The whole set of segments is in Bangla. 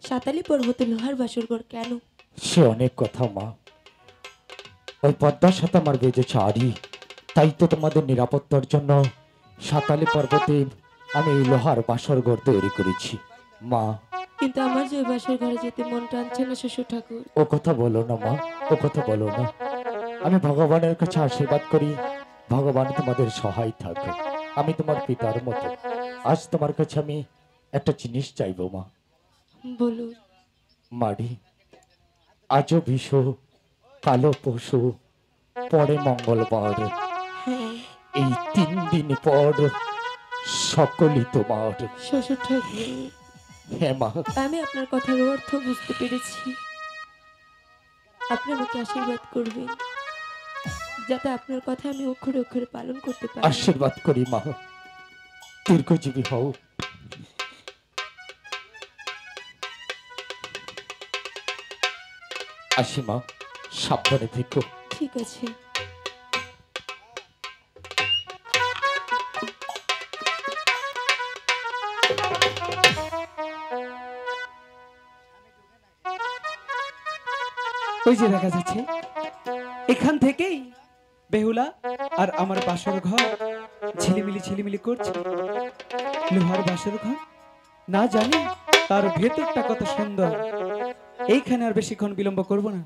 সাতালি পর্বতে লোহার বাসরঘর কেন? সে অনেক কথা মা। ওই পদ্মার সাথে আমার বেজেছে আড়ি, তাই তো তোমাদের নিরাপত্তার জন্য সাতালি পর্বতে আমি এই লোহার বাসর ঘর তৈরি করেছি মা। কিন্তু আমার যে বাসর ঘরে যেতে মন টানছে না শ্বশুর ঠাকুর। ও কথা বলো না মা, ও কথা বলো না। আমি ভগবানের কাছে আশীর্বাদ করি, ভগবান তোমাদের সহায় থাকবে। আমি তোমার পিতার মতো। আজ তোমার কাছে আমি একটা জিনিস চাইবো মা। বলুন। মারি, আজও বিশু, কালো পশু, পরে মঙ্গলবার, হ্যাঁ এই 3 দিন পর সকলই তোমার। শ্বশুর ঠাকুর, হ্যাঁ মা। আমি আপনার কথার অর্থ বুঝতে পেরেছি। আপনি আমাকে আশীর্বাদ করবেন যাতে আপনার কথা আমি অক্ষরে অক্ষরে পালন করতে পারি। আশীর্বাদ করি মা, দীর্ঘজীবী হও। আসি মা, সাবধানে থেকো। ঠিক আছে। ওই যে দেখা যাচ্ছে এখান থেকেই বেহুলা আর আমার বাসর ঘর ঝিলিমিলি ঝিলিমিলি করছে। লোহার বাসর ঘর, না জানি তার ভেতরটা কত সুন্দর। এইখানে আর বেশিক্ষণ বিলম্ব করব না।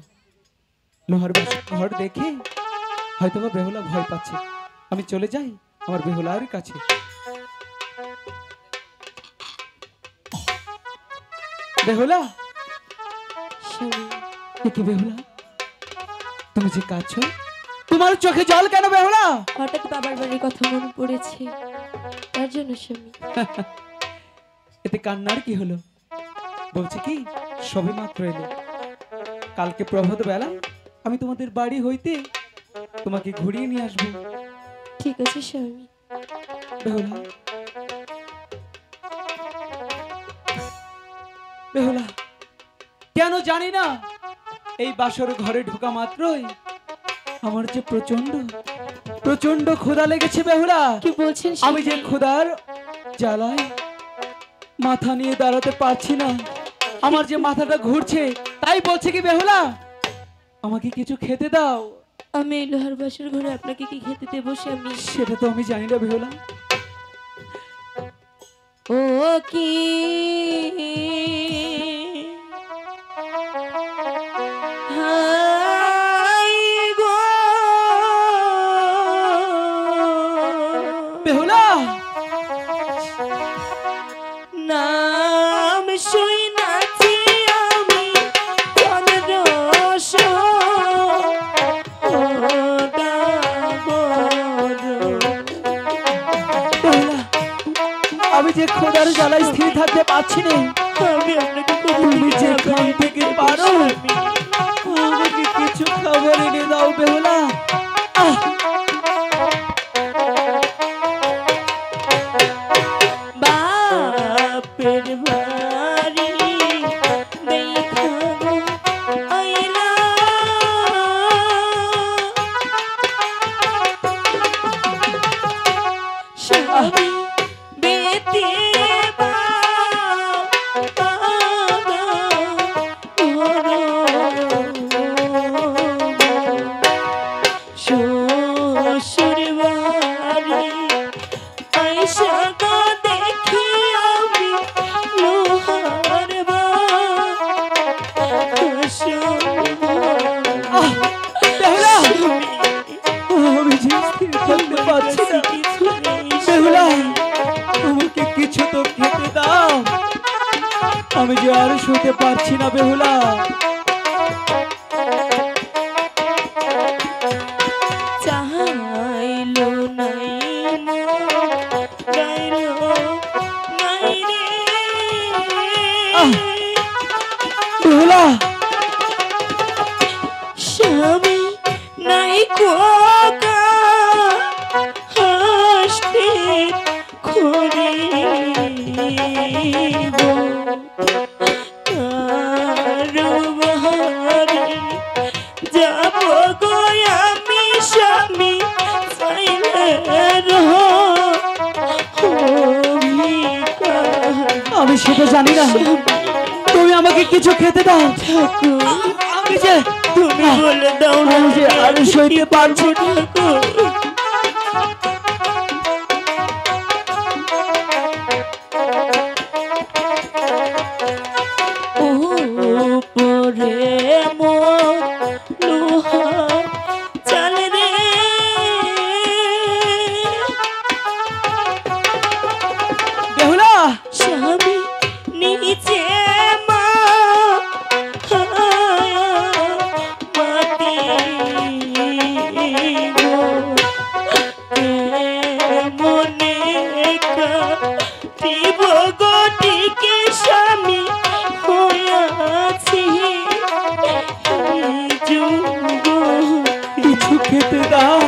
লোহার বাসর ঘর দেখে হয়তোবা বেহুলা ভয় পাচ্ছে। আমি চলে যাই আমার বেহুলার কাছে। বেহুলা, স্বামী, দেখি বেহুলা, তুমি যে কাঁদছো, তোমার চোখে জল কেন বেহুলা? হঠাৎ বাবার বাড়ির কথা মনে পড়েছে, তার জন্য স্বামী। এতে কান্নার কি হলো? বলছি কি, সবে মাত্র এলো। কালকে প্রভাত বেলা আমি তোমাদের বাড়ি হইতে তোমাকে ঘুরিয়ে নিয়ে আসবো। ঠিক আছে স্বামী। বেহুলা, বেহুলা, কেন জানি না এই বাসর ঘরে ঢোকা মাত্রই আমার যে প্রচন্ড প্রচন্ড ক্ষুধা লেগেছে বেহুলা। কি বলছেন আমি যে স্বামী? ক্ষুধার জ্বালায় মাথা নিয়ে দাঁড়াতে পারছি না। আমার যে মাথাটা ঘুরছে, তাই বলছে কি বেহুলা, আমাকে কিছু খেতে দাও। আমি এই লোহার বাসর ঘরে আপনাকে কি খেতে দেবো স্বামী? সেটা তো আমি জানি না বেহুলা। ও কি হাই গো বেহুলা, নাম শুই নাচি আমি চন্দ্রস বেহুলা, আমি যে ক্ষুধার জ্বালায় স্থির থাকতে পারছি না। আমি আপনাকে তুমি যে খান থেকে পারো আমাকে কিছু খাবার এনে দাও বেহুলা। আহ, বাপের বাড়ি দেখা গো আইলা স্বামী বেতে শ্বশুর বাড়ি আইসা গো দেখি আমি লোহার আহ, বেহুলা, আমি যে স্থির থাকতে পারছি না। বেহুলা, আমাকে কিছু তো খেতে দাও। আমি যে আর শুতে পারছি না বেহুলা। চাইলো নাই গাইলো নাই রে আহ, বেহুলা, স্বামী নাই কোকা হাসতে করিব কারবারে যাব গো আমি স্বামী চাইলে আমি সেটা জানি না। তুমি আমাকে আমাকে কিছু খেতে দাও। ঠাকুর আমি যে তুমি বলে দাও না আমি যে আর সইতে পারছি না। ঠাকুর ওপরে মোর লোহার চাল রে বেহুলা, স্বামী নিচে মা মাটি গো মনে কাটিব গটিকে স্বামী হইয়াছি যুগ কিছু খেতে দাও।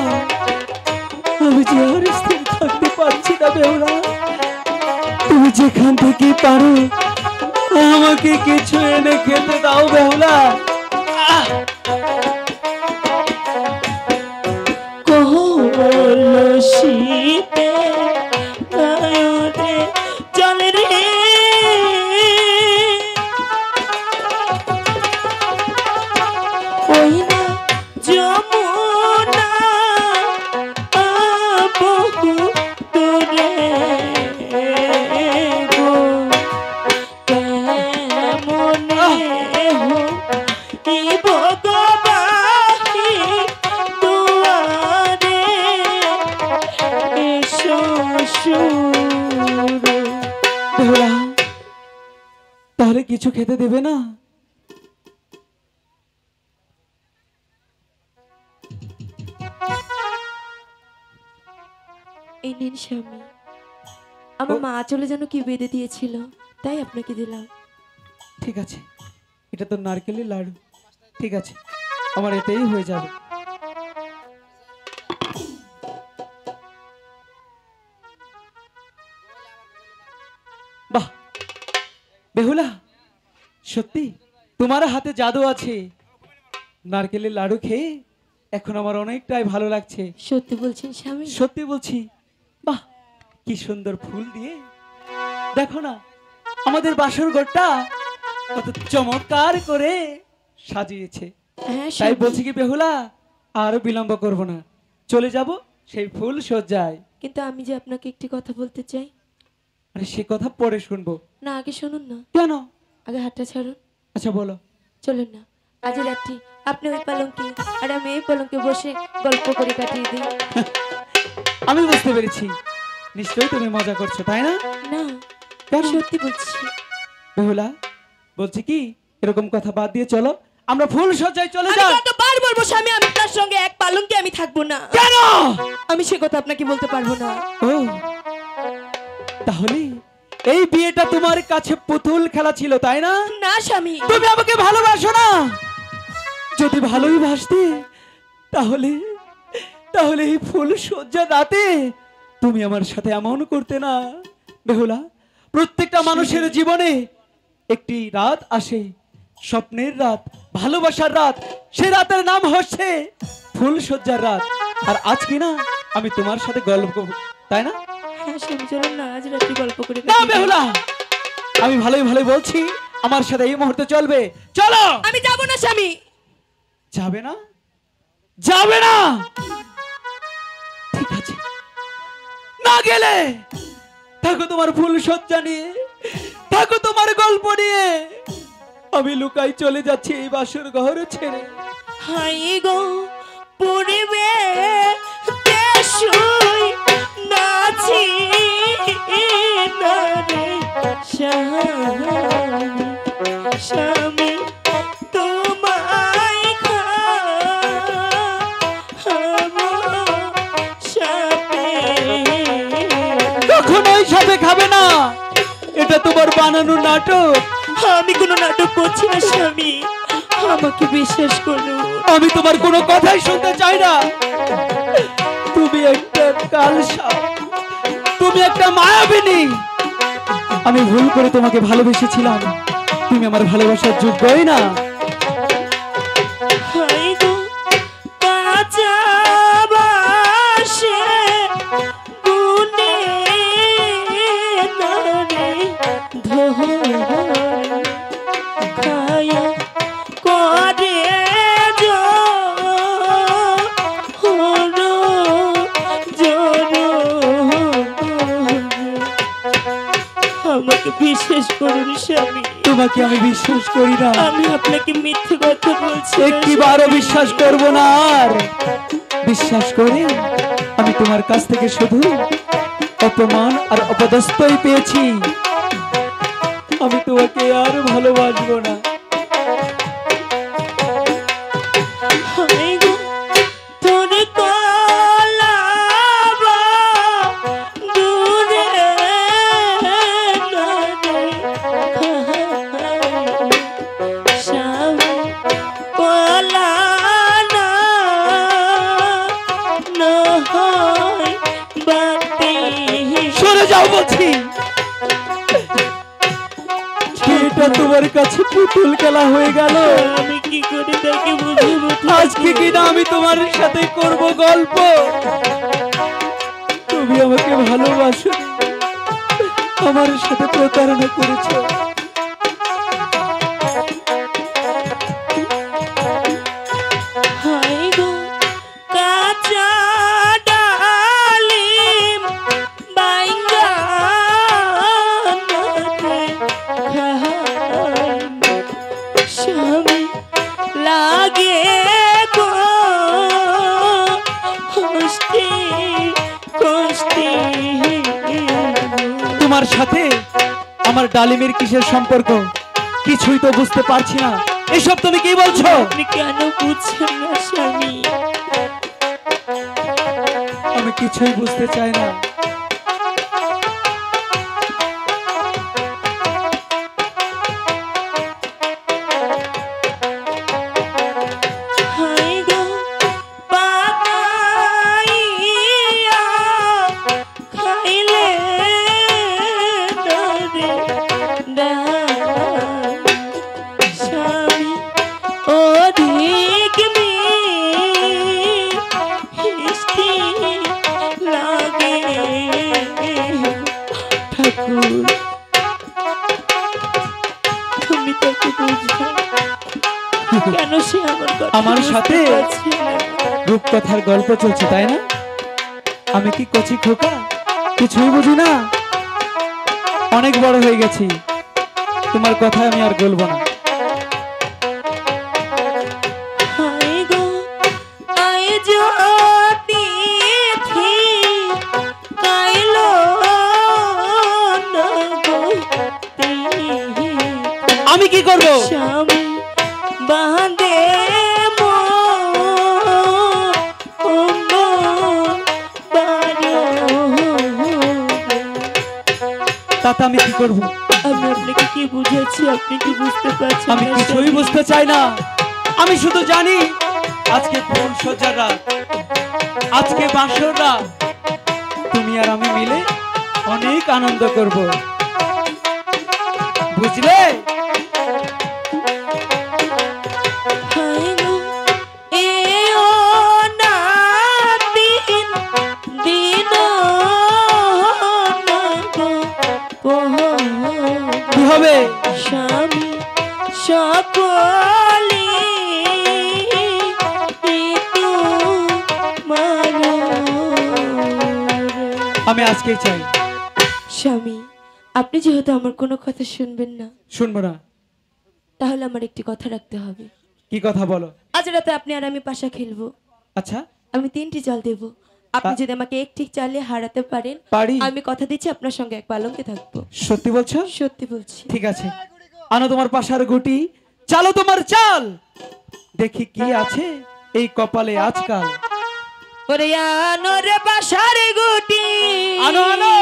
আমি যে আর স্থির থাকতে পারছি না বেহুলা। তুমি যেখান থেকে পারো আমাকে কিছু এনে খেতে দাও বেহুলা। কলসিতে আয়োরে জল রে ওই না যমুনা বহু দূরে গো কেমনে হইব গো বাহি দুয়ারে এসো সুর বেহুলা, তাহলে কিছু খেতে দেবে না? এই নিন স্বামী আমার মা চলে যেন কি বেঁধে দিয়েছিল তাই আপনাকে দিলাম ঠিক আছে, এটা তো নারকেলের লাড়ু। ঠিক আছে, আমার এতেই হয়ে যাবে। বাহ বেহুলা, সত্যি তোমার হাতে জাদু আছে। নারকেলের লাড়ু খেয়ে এখন আমার অনেকটাই ভালো লাগছে। সত্যি বলছেন স্বামী সত্যি বলছি। বাহ, কি সুন্দর ফুল দিয়ে দেখো না আমাদের বাসর ঘরটা কত চমৎকার করে সাজিয়েছে। হ্যাঁ তাই স্বামী। বলছি কি বেহুলা, আর বিলম্ব করব না, চলে যাব সেই ফুল সজ্জায়। কিন্তু আমি যে আপনাকে একটি কথা বলতে চাই। আরে সে কথা পরে শুনবো। না আগে শুনুন না, কেন? আগে হাতটা ছাড়ুন। আচ্ছা বলো। চলুন না, আজ রাত্রি আপনি ওই পালঙ্কে আর আমি এই পালঙ্কে বসে গল্প করে কাটিয়ে দিই। আমি বুঝতে পেরেছি, নিশ্চয়ই তুমি মজা করছো, তাই না? না কেন? সত্যি বলছি। বেহুলা, বলছি কি এরকম কথা বাদ দিয়ে চলো আমরা ফুল সজ্জায় চলে আমি যাই। কতবার বলবো স্বামী আমি তার সঙ্গে এক পালঙ্কে আমি থাকবো না। কেন? আমি সে কথা আপনাকে বলতে পারবো না। ও তাহলে এই বিয়েটা তোমার কাছে পুতুল খেলা ছিল, তাই না? না স্বামী, তুমি আমাকে ভালোবাসো না? যদি ভালোই বাসতে তাহলে তাহলে এই ফুল সজ্জা রাতে তুমি আমার সাথে এমন করতে না। বেহুলা, প্রত্যেকটা মানুষের জীবনে একটি রাত আসে, স্বপ্নের রাত, ভালোবাসার রাত। সে রাতের নাম হচ্ছে ফুল সজ্জার রাত। আর আজকে না আমি তোমার সাথে গল্প করব, তাই না? হ্যাঁ স্বামী, চলুন না আজ রাত্রি গল্প করে না কাটিয়ে দিই। বেহুলা, আমি ভালোই ভালোই বলছি আমার সাথে এই মুহূর্তে চলবে। চলো। আমি যাবো না স্বামী। যাবে না? যাবে না? ঠিক আছে, না গেলে থাকো তোমার ফুল সজ্জা নিয়ে, থাকো তোমার গল্প নিয়ে। আমি লুকাই চলে যাচ্ছি এই বাসর ঘর ছেড়ে। হাই গো পূর্বে দেশুই নাচি না রে স্বামী তোমায় খাবো সাপে। কখনোই সাথে খাবে না, এটা তোমার বানানো নাটক। আমি কোনো নাটক করছি না স্বামী, আমাকে বিশ্বাস করুন। আমি তোমার কোনো কথাই শুনতে চাই না। তুমি একটা কালসাপ, তুমি একটা মায়াবিনী। আমি ভুল করে তোমাকে ভালোবেসেছিলাম, তুমি আমার ভালোবাসার যোগ্যই না। হাই গো কাঁচা বাসে গুনে না রে ধোয়া স্বামী, তোমাকে আমি বিশ্বাস করি না, আমি আপনাকে মিথ্যে কথা বলছি না, একটিবারও বিশ্বাস করব না। আর বিশ্বাস করে আমি তোমার কাছ থেকে শুধু অপমান আর অপদস্থই পেয়েছি। আমি তোমাকে আর ভালোবাসবো না। হায় গো, তোর কলাবা দূরে নদে স্বামী, কলানা নহয় বাতি। সরে যাও বলছি। এটা তোমার কাছে পুতুল খেলা হয়ে গেল। আমি কি করে তাকে বুঝাবো? আজকে কিনা আমি তোমার সাথে করব গল্প। তুমি আমাকে ভালোবাসো, আমার সাথে প্রতারণা করেছো। হায় গো, কাঁচা ডালিম বাইঙ্গা নদে খায়। স্বামী লাগে গো কষ্টে কষ্টে। তোমার সাথে আমার ডালিমের কিসের সম্পর্ক কিছুই তো বুঝতে পারছি না। এসব তুমি কি বলছো? আপনি কেন বুঝছেন না স্বামী? আমি কিছুই বুঝতে চাই না। হায় গো, পাকাইয়া খাইলে ডরে ডাল। স্বামী অধিক মিষ্টি লাগে। ঠাকুর, তুমি তাকে বুঝো, কেন সে আমার কথা আমার বুঝতে সাথে পারছে না? রূপকথার গল্প চলছে, তাই না? আমি কি কচি খোকা, কিছুই বুঝি না? অনেক বড় হয়ে গেছি, তোমার কথা আমি আর বলবো না। হায় গো, আয় জ্যোতি থি কাইলো না গো তিহি। আমি কি করব? স্বামী বাঁধে তাতে আমি কি করব? আমি আপনাকে কি বুঝাচ্ছি, আপনি কি বুঝতে পারছেন আমি না কিছুই স্বামী? বুঝতে চাই না। আমি শুধু জানি আজকে ফুল সজ্জার রাত, আজকে বাসর রাত, তুমি আর আমি মিলে অনেক আনন্দ করব, বুঝলে? হায় গো, এও না দিন দিন না গো পোহাবে। কি হবে? স্বামী সকলি আমি আজকেই চাই। স্বামী, আপনি যেহেতু আমার কোনো কথা শুনবেন না, শুনবো না। তাহলে আমার একটি কথা রাখতে হবে। কি কথা বলো? আজ রাতে আপনি আর আমি পাশা খেলবো। আচ্ছা, আমি 3টি চাল দেব। আপনি যদি আমাকে একটি চালে হারাতে পারেন, পারি। আমি কথা দিচ্ছি আপনার সঙ্গে এক পালঙ্কে থাকবো। সত্যি বলছো? সত্যি বলছি। ঠিক আছে, আনো তোমার পাশার গুটি, চালো তোমার চাল, দেখি কি আছে এই কপালে আজকাল। ওরে আনো রে বাসার গুটি, আনো আনো,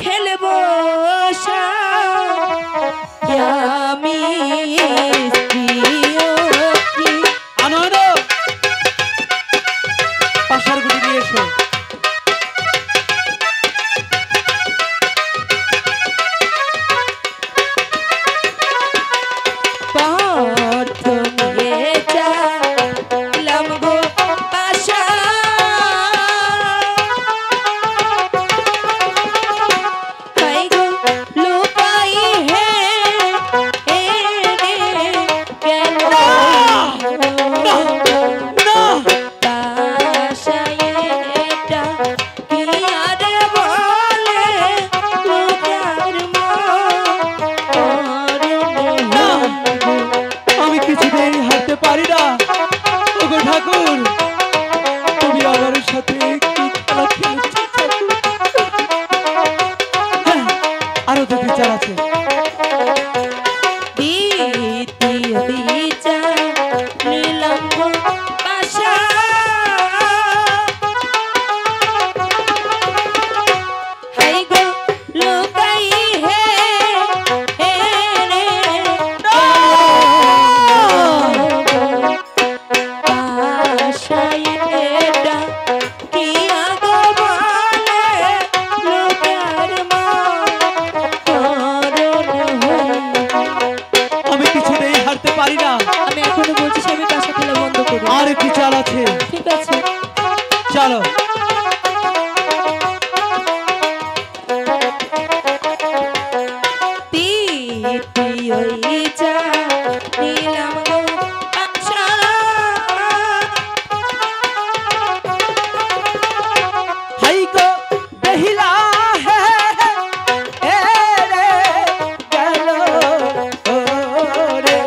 খেলবো আমি আনো আনো, পাশার গুটি নিয়ে এসো। চলো। হাই গো বেহিলা হে এ রে গেল ওরে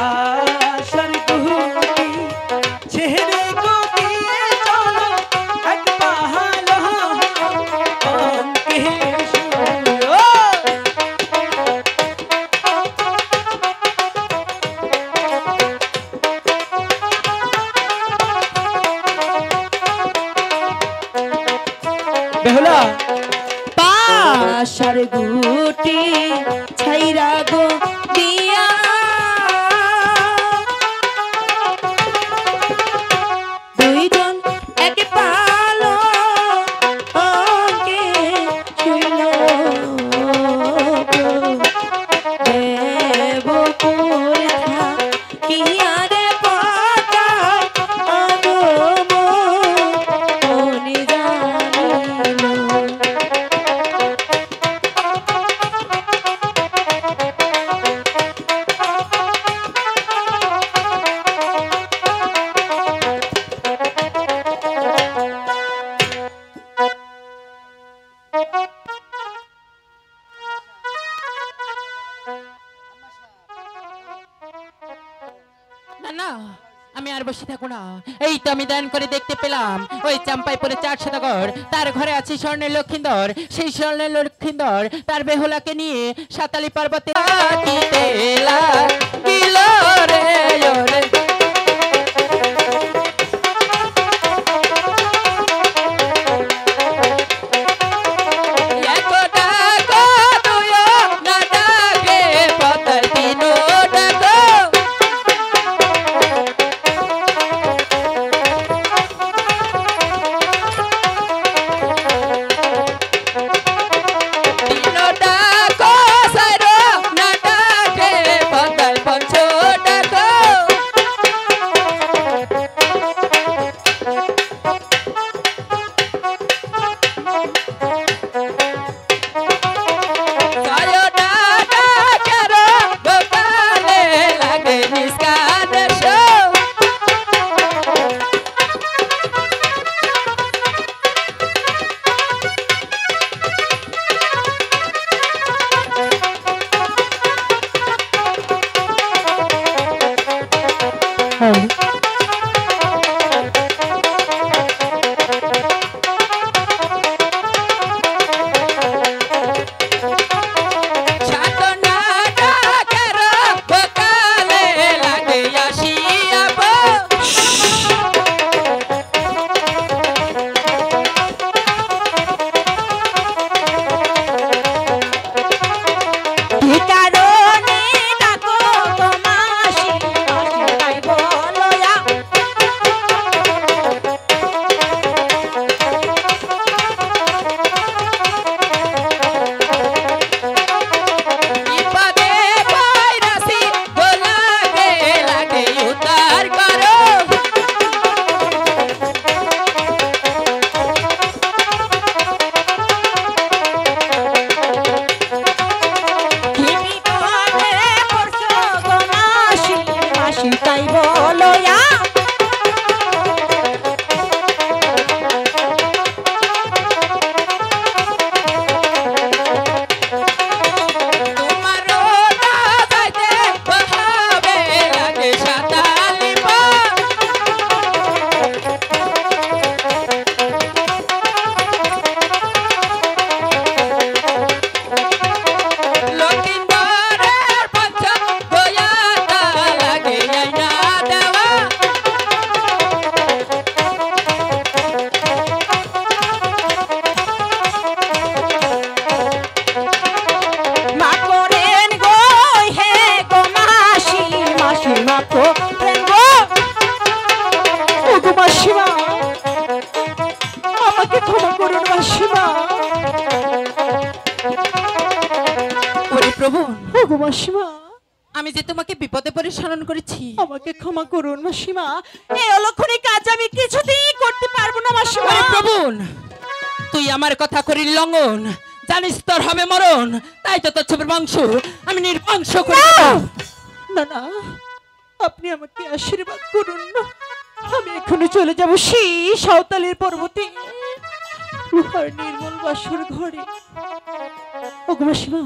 আশার গুটি ছেড়ে গো দিয়ে চলো এক পাহালো অঙ্কে শুনো। বেহুলা পাশার গুটি ছাইরা গো দিয়া দুইজন এক পালো অঙ্কে শুইল দেব পুরথা কি আরে পাতায় আগম মনে জানিল। না না, আমি আর বসে থাকবো না। এই তো আমি দান করে দেখতে পেলাম ওই চাম্পাইপুরে 4 সদাগর, তার ঘরে আছে স্বর্ণের লক্ষিন্দর। সেই স্বর্ণের লক্ষিন্দর তার বেহুলাকে নিয়ে সাতালি পর্বতে থাকিতে লাগিল রে ওরে। এক ডাকো দুই না ডাকে পতার তিন ডাকো। কি কারণে ডাকো তোমাসি মাসি তাই বলো আমি যে তোমাকে বিপদে পড়ে স্মরণ করেছি। আমাকে ক্ষমা করুন মাসিমা, এই অলক্ষণী কাজ আমি কিছুতেই করতে পারবো না মাসিমা। আরে প্রভুন, তুই আমার কথা করির লঙ্ঘন, জানিস তোর হবে মরণ, তাই তো তোর ছবির বংশ আমি নির্বংশ করে দেব। না না, আপনি আমাকে আশীর্বাদ করুন, আমি এখনই চলে যাব সেই সাঁওতালের পর্বতে, লোহার নির্মল বাসর ঘরে। ওগো মাসিমা,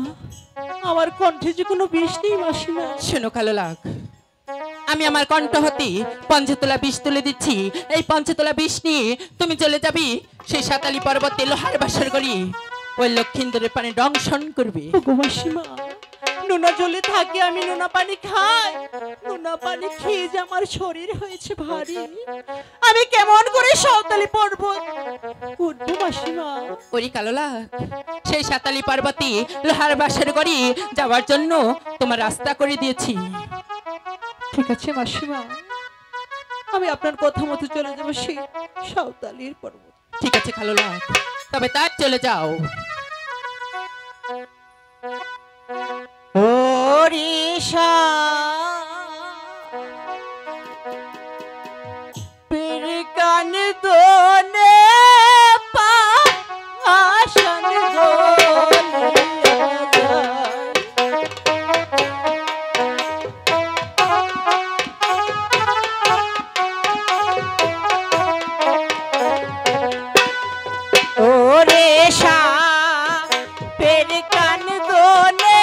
আমার কণ্ঠে যে কোনো বিষ নেই মাসিমা। শোনো কালো লাগ, আমি আমার কণ্ঠ হতে পঞ্চতলা বিষ তুলে দিচ্ছি। এই পঞ্চতলা বিষ নিয়ে তুমি চলে যাবি সেই সাতালি পর্বতে লোহার বাসর গড়ি, ওই লক্ষিন্দরের পানি দংশন করবে। ওগো মাসিমা, নোনা জলে থাকে, আমি নোনা পানি খাই, নোনা পানি খেয়ে যে আমার শরীর হয়েছে ভারী, আমি কেমন করে সাঁওতালি পর্বত উঠবো মাসিমা? ওরে কালো লাগ, সেই সাতালি পর্বতে লোহার বাসর গড়ি যাওয়ার জন্য তোমার রাস্তা করে দিয়েছি। ঠিক আছে মাসিমা, আমি আপনার কথা মতো চলে যাবো সেই সাঁওতালির পর্বত। ঠিক আছে কালো লাগ, তবে তার চলে যাও। ওড়িশা পিরকান দোনে পাশান ওড়িশা পিরকান দোনে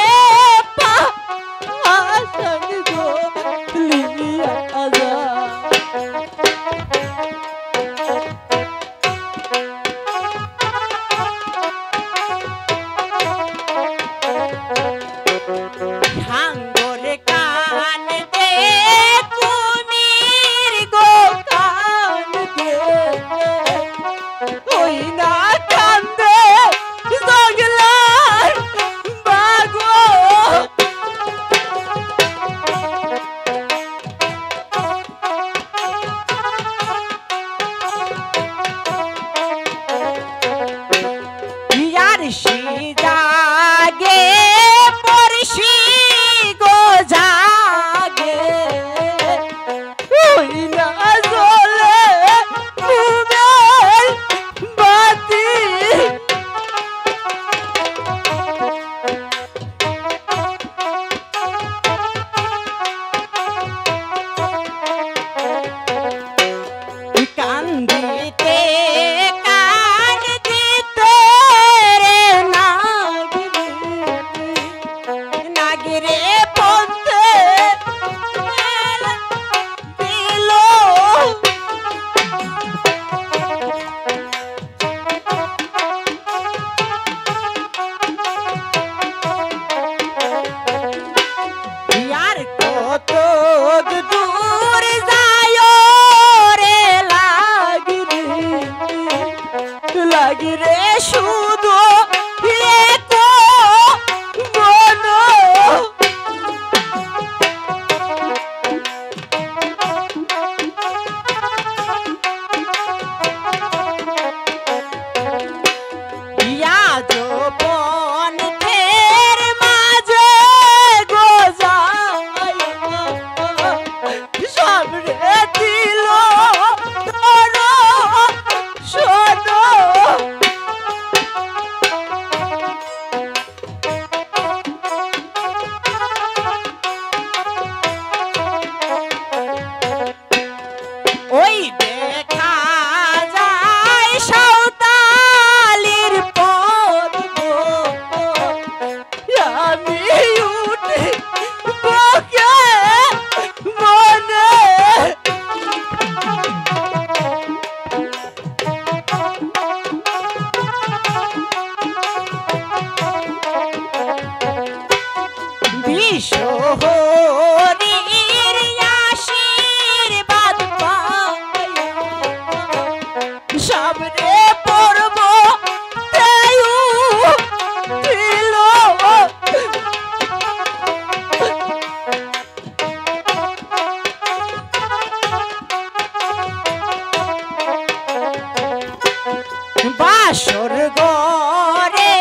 বাসর ঘরে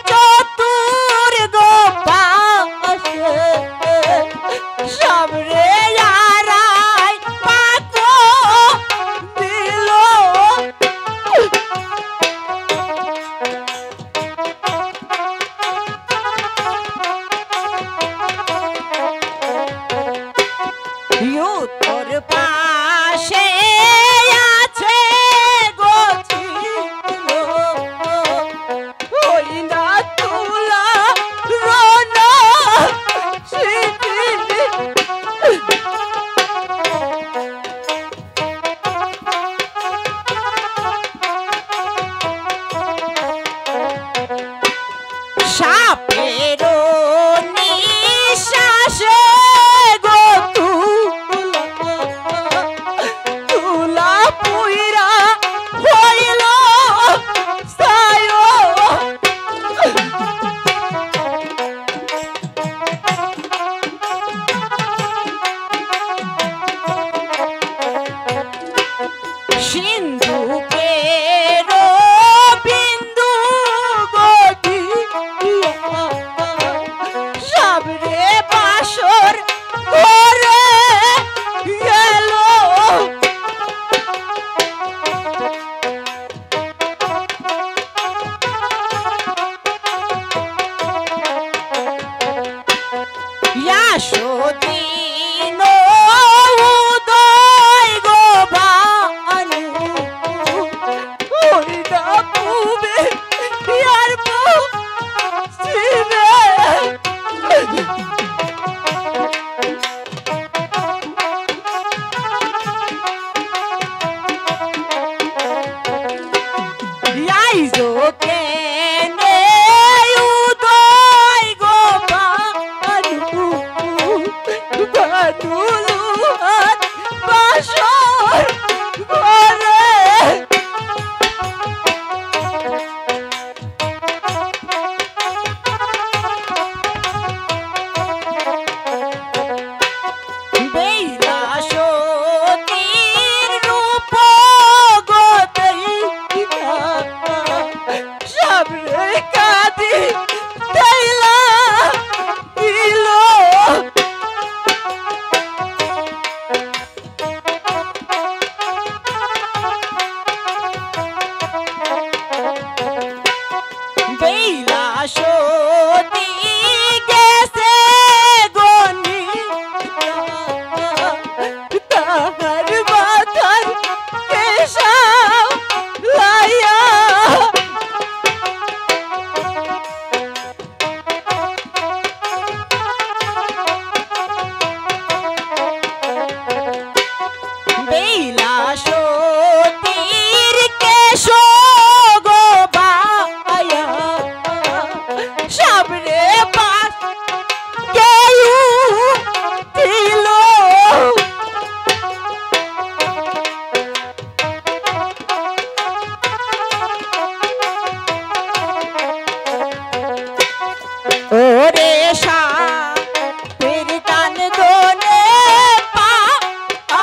চতুর গো পাশে সাবরে আরাই পাকো দিল তোর পাশে আছে গোছিল ওই না তুলা রোনা স্মৃতি সাপেরও নিঃশ্বাসে গো তুলা পুইরা হইল সায় সিন্ধুকের বিন্দু গতি সাবরে বাসর ঘরে গেল ইয়াসদিন উদয় গো ভানু ওই না পুবে ইয়ার পশ্চিমে ইয়াইজো কেনে উদয় গো ভানু ভানুলু হাত বাসর ঘরে বেইলাসতির রূপ গো দেইনা সাবরে কাঁদি দেইলা দিল বেইলাসতি গেছে গনি তাহার মাথার কেশা লাইয়া বেইলাসতির কেশ গো বায়া সাবরে বাস কেউ দিল ওরে সাপের টান দোলে পা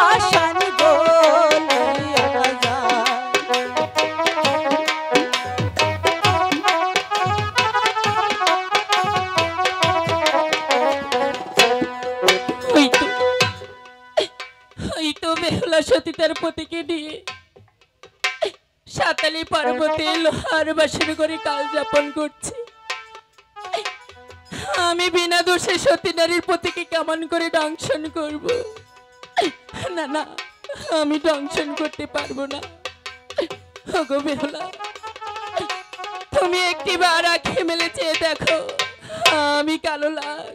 আশান দোলিয়া যায় ওই তো বেহুলা সতী তার পতিকে নিয়ে সাতালি পর্বতে লোহার বাসন করে কাল যাপন করছে। আমি বিনা দোষে সতী নারীর পতিকে কেমন করে দংশন করব? না না, আমি দংশন করতে পারবো না। ওগো বেহুলা, তুমি একটি বার আঁখে মেলে চেয়ে দেখো, আমি কালো লাগ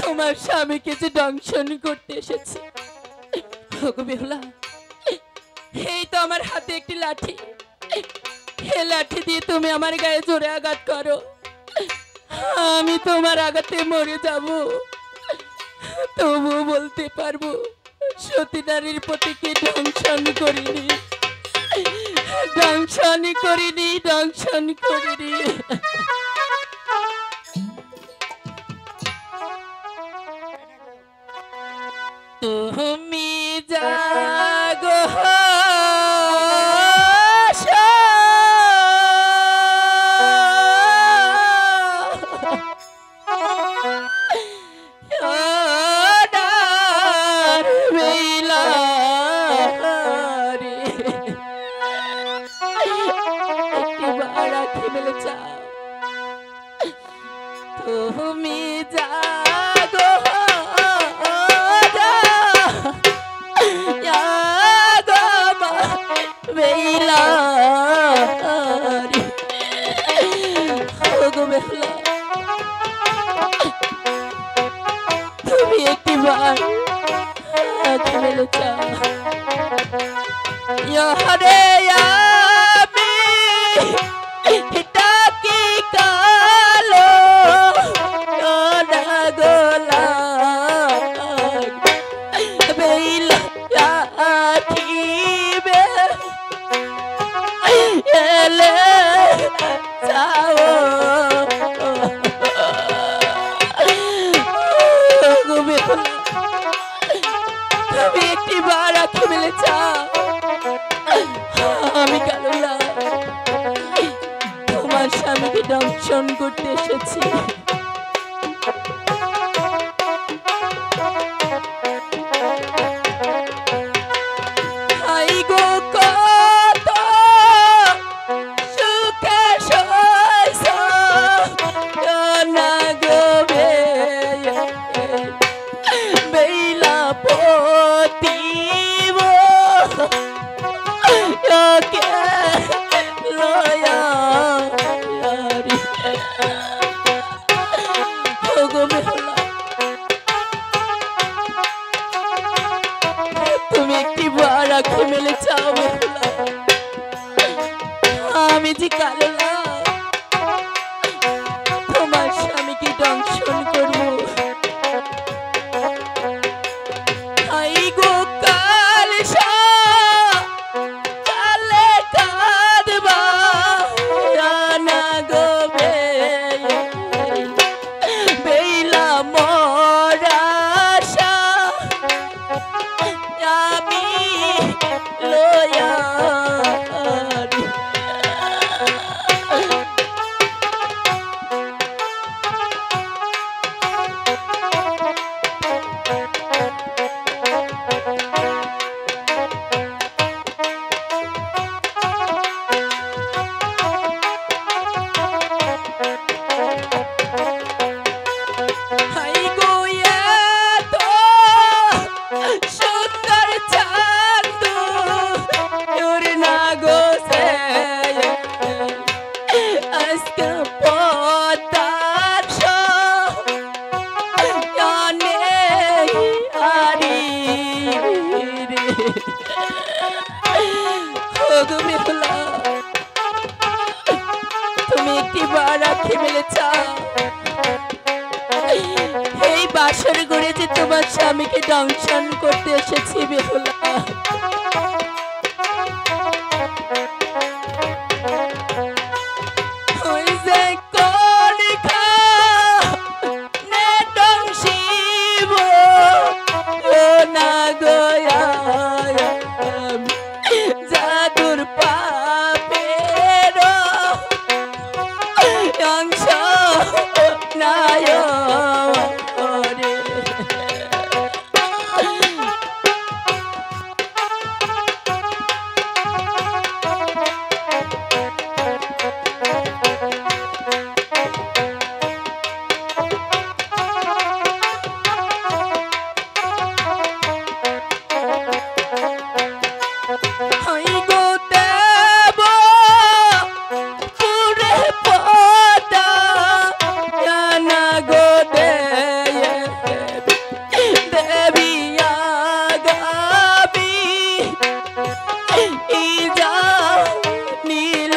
তোমার স্বামীকে যে দংশন করতে এসেছি। ওগো বেহুলা, এই তো আমার হাতে একটি লাঠি, এই লাঠি দিয়ে তুমি আমার গায়ে জোরে আঘাত করো, আমি তোমার আঘাতে মরে যাব, তবুও বলতে পারবো সতী নারীর পতিকে দংশন করিনি, দংশন করিনি, দংশন করিনি। তুমি জাগো রাখি মেলে চা ইয়ারে আমি ডাকি কালো না গোলা বেইলা রাখিবে এলে যাও গো বেহুলা তুমি একটি বার রাখি মেলে চা আমি কালুলা তোমার স্বামীকে দংশন করতে এসেছি আই গো কত সুখে সইছ না গো বেইলা পতিব কে লয়া গো বেহুলা তুমি একটি বার রাখি মেলে চাও বেহুলা আমি যে কালুলা তোমার স্বামীকে দংশন করবো আই গো কালসা কালে কাঁদবা না গো বেইলা মরাশা আমি লয়া হাই গো এত সুন্দর চাঁদ তোর না গো সে আজকে পতার জানে আরি রে ও গো বেহুলা তুমি একটি বার রাখি মেলে চা এই বাসর ঘুরে যে তোমার স্বামীকে দংশন করতে এসেছি বেহুলা ওই যে কোন খানে দংশিব ও না গোয়া জাদুর পাপের অংশ নায় হাই গো দেব পুরে পদা না গো দেবী আগামী ইজা নীল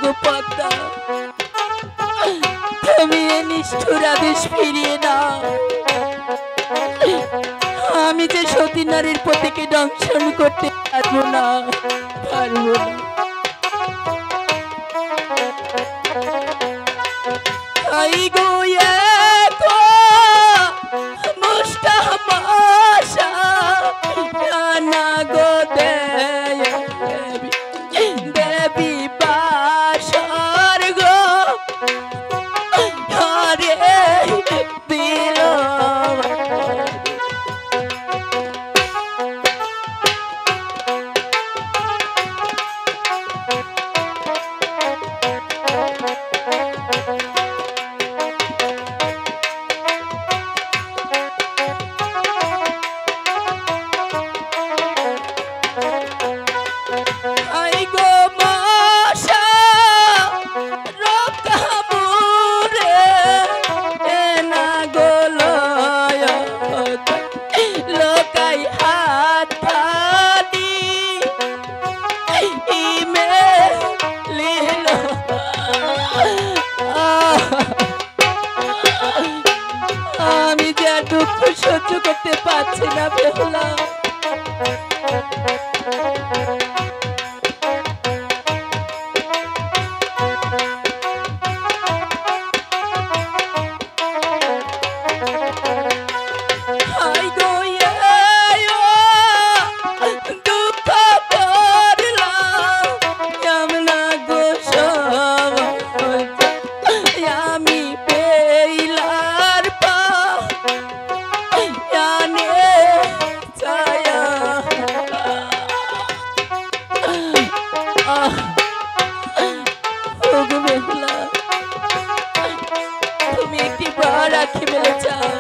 গো পদ্মা তুমি এ নিষ্ঠুর আদেশ ফিরিয়ে নাও আমি যে সতী নারীর পতিকে দংশন করতে পারবো না আই গো একো মুস্তামাশা না গো দেবী বাসর গো হরে দিল না বেহুলা। হাই গো দুঃখ করলাম যমনা গো সব আমি পেইলার পা জানে ছায়া ওগো বেহুলা, তুমি একটি বার রাখি মেলে চাও।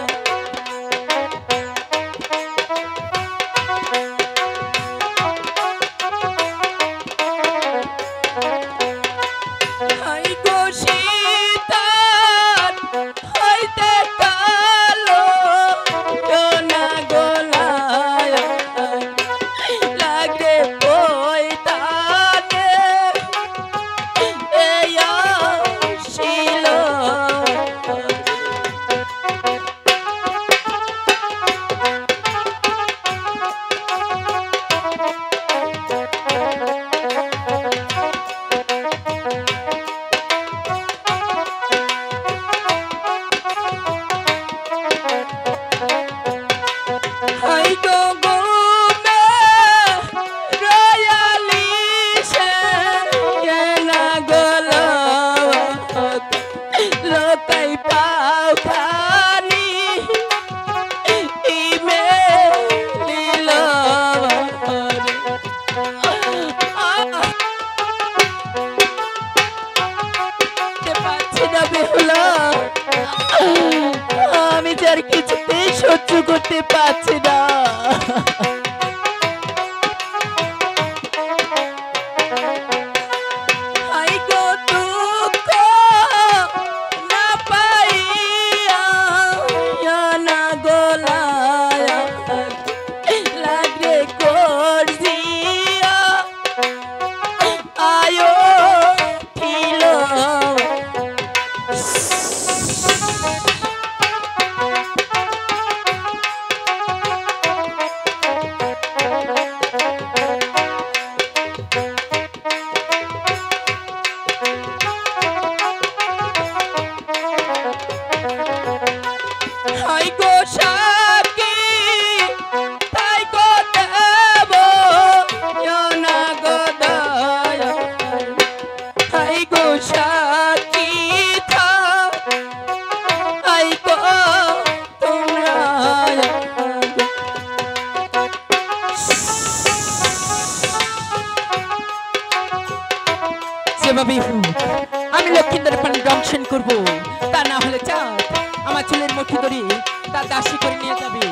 হাই গো শীতার হইতে কালো সোনা গোলায় লাগে পয়তানে এই আসিল। হাই গো গুমে রয়ালি সে না গোলাওয়াত লোকাই পাও খানি ইমে লীলাওয়াত। পাচ্ছি না বেহুলা, আমি যার কিছুতেই সহ্য করতে পারছি না। হাই গো দুঃখ না পাইয়া না গোলায় লাগে করজিয়া আয়ো ঠিল। হাই গো সাকি তাই গো দেব না গো দয়া। হাই গো সাকি থা হাই গো তোমরা যেভাবেই হোক আমি লক্ষ্মীদের পানি দংশন করবো, তা না হলে চাঁদ আমার চুলের মুঠি ধরে তার দাসী করে নিয়ে যাবে।